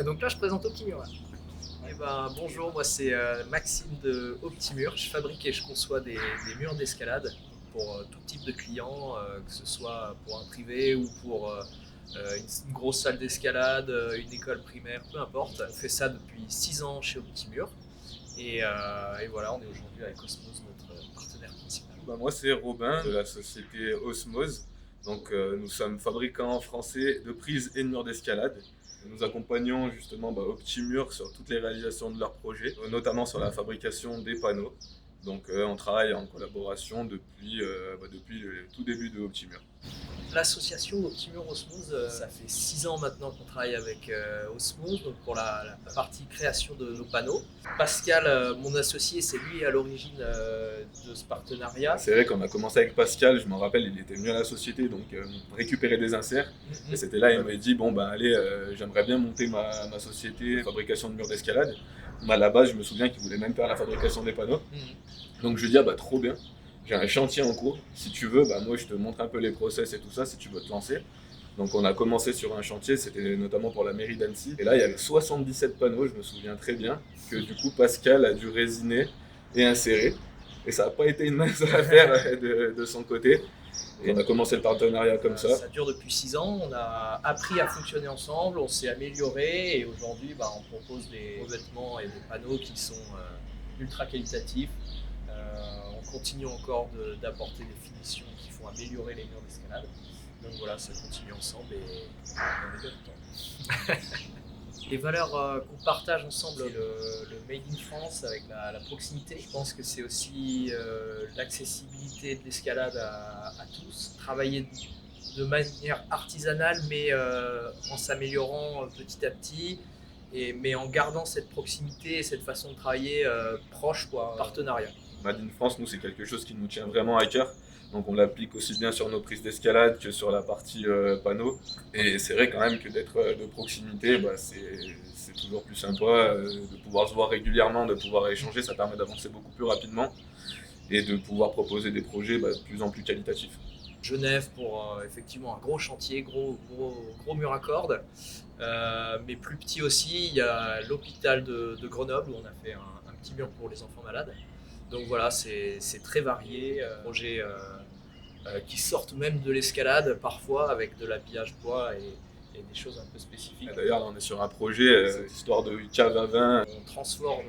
Donc là, je présente Optimur. Là. Eh ben, bonjour, moi c'est Maxime de Optimur. Je fabrique et je conçois des murs d'escalade pour tout type de clients, que ce soit pour un privé ou pour une grosse salle d'escalade, une école primaire, peu importe. On fait ça depuis 6 ans chez Optimur. Et voilà, on est aujourd'hui avec Osmose, notre partenaire principal. Moi, c'est Robin de la société Osmose. Donc, nous sommes fabricants français de prises et de murs d'escalade. Nous accompagnons justement Optimur sur toutes les réalisations de leurs projets, notamment sur la fabrication des panneaux. Donc, on travaille en collaboration depuis le tout début de Optimur. L'association Optimur Osmose, ça fait 6 ans maintenant qu'on travaille avec Osmose, donc pour la partie création de nos panneaux. Pascal, mon associé, c'est lui à l'origine de ce partenariat. C'est vrai qu'on a commencé avec Pascal, je m'en rappelle, il était venu à la société donc récupérer des inserts. Et c'était là, il m'avait dit allez, j'aimerais bien monter ma société fabrication de murs d'escalade. À la base, je me souviens qu'il voulait même faire la fabrication des panneaux. Donc je lui ai dit trop bien. J'ai un chantier en cours, si tu veux, moi je te montre un peu les process et tout ça, si tu veux te lancer. Donc on a commencé sur un chantier, c'était notamment pour la mairie d'Annecy. Et là il y avait 77 panneaux, je me souviens très bien, que du coup Pascal a dû résiner et insérer. Et ça n'a pas été une mince affaire de son côté. Et on a commencé le partenariat comme ça. Ça dure depuis 6 ans, on a appris à fonctionner ensemble, on s'est amélioré et aujourd'hui on propose des revêtements et des panneaux qui sont ultra qualitatifs. On continue encore d'apporter des finitions qui font améliorer les murs d'escalade. Donc voilà, ça continue ensemble et on est bien content. Les valeurs qu'on partage ensemble, c'est le Made in France avec la proximité. Je pense que c'est aussi l'accessibilité de l'escalade à tous. Travailler de manière artisanale mais en s'améliorant petit à petit. Mais en gardant cette proximité et cette façon de travailler proche, partenariat. Made in France, nous, c'est quelque chose qui nous tient vraiment à cœur. Donc on l'applique aussi bien sur nos prises d'escalade que sur la partie panneau. Et c'est vrai quand même que d'être de proximité, c'est toujours plus sympa de pouvoir se voir régulièrement, de pouvoir échanger, ça permet d'avancer beaucoup plus rapidement et de pouvoir proposer des projets de plus en plus qualitatifs. Genève pour effectivement un gros chantier, gros mur à cordes, mais plus petit aussi, il y a l'hôpital de Grenoble où on a fait un petit mur pour les enfants malades. Donc voilà, c'est très varié, projets qui sortent même de l'escalade parfois avec de l'habillage bois et des choses un peu spécifiques. D'ailleurs là on est sur un projet, histoire de cave à vin. On transforme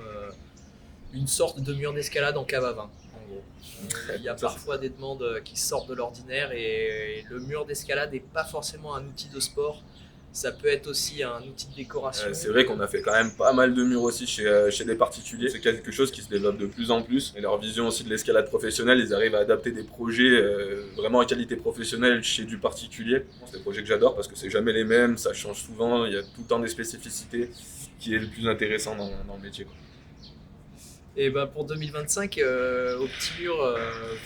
une sorte de mur d'escalade en cave à vin. Il y a parfois des demandes qui sortent de l'ordinaire et le mur d'escalade n'est pas forcément un outil de sport. Ça peut être aussi un outil de décoration. C'est vrai qu'on a fait quand même pas mal de murs aussi chez des particuliers. C'est quelque chose qui se développe de plus en plus. Et leur vision aussi de l'escalade professionnelle, ils arrivent à adapter des projets vraiment à qualité professionnelle chez du particulier. C'est des projets que j'adore parce que c'est jamais les mêmes, ça change souvent, il y a tout le temps des spécificités, ce qui est le plus intéressant dans le métier, quoi. Et pour 2025, Optimur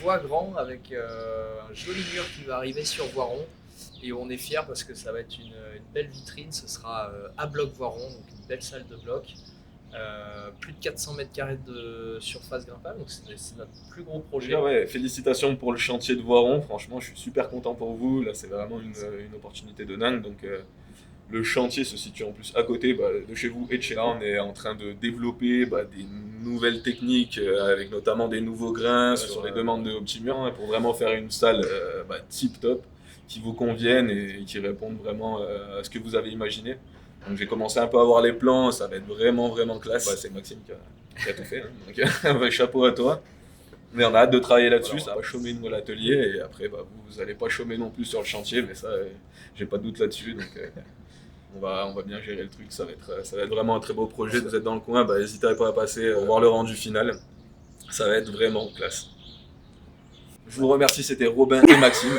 voit grand avec un joli mur qui va arriver sur Voiron. Et on est fiers parce que ça va être une belle vitrine. Ce sera à bloc Voiron, donc une belle salle de bloc. Plus de 400 mètres carrés de surface grimpable, donc c'est notre plus gros projet. Félicitations pour le chantier de Voiron. Franchement, je suis super content pour vous. Là, c'est vraiment une opportunité de dingue. Donc, le chantier se situe en plus à côté de chez vous et de chez là. On est en train de développer des nouvelles techniques avec notamment des nouveaux grains sur les demandes de Optimur pour vraiment faire une salle tip top qui vous convienne et qui répondent vraiment à ce que vous avez imaginé. Donc j'ai commencé un peu à voir les plans, ça va être vraiment classe. C'est Maxime qui a tout fait, hein. Donc chapeau à toi. Mais on a hâte de travailler là-dessus, ça va chômer nous à l'atelier et après vous n'allez pas chômer non plus sur le chantier, mais ça j'ai pas de doute là-dessus. Donc on va bien gérer le truc, ça va être vraiment un très beau projet. Vous êtes dans le coin, n'hésitez pas à passer voir le rendu final, ça va être vraiment classe. Je vous remercie, c'était Robin et Maxime.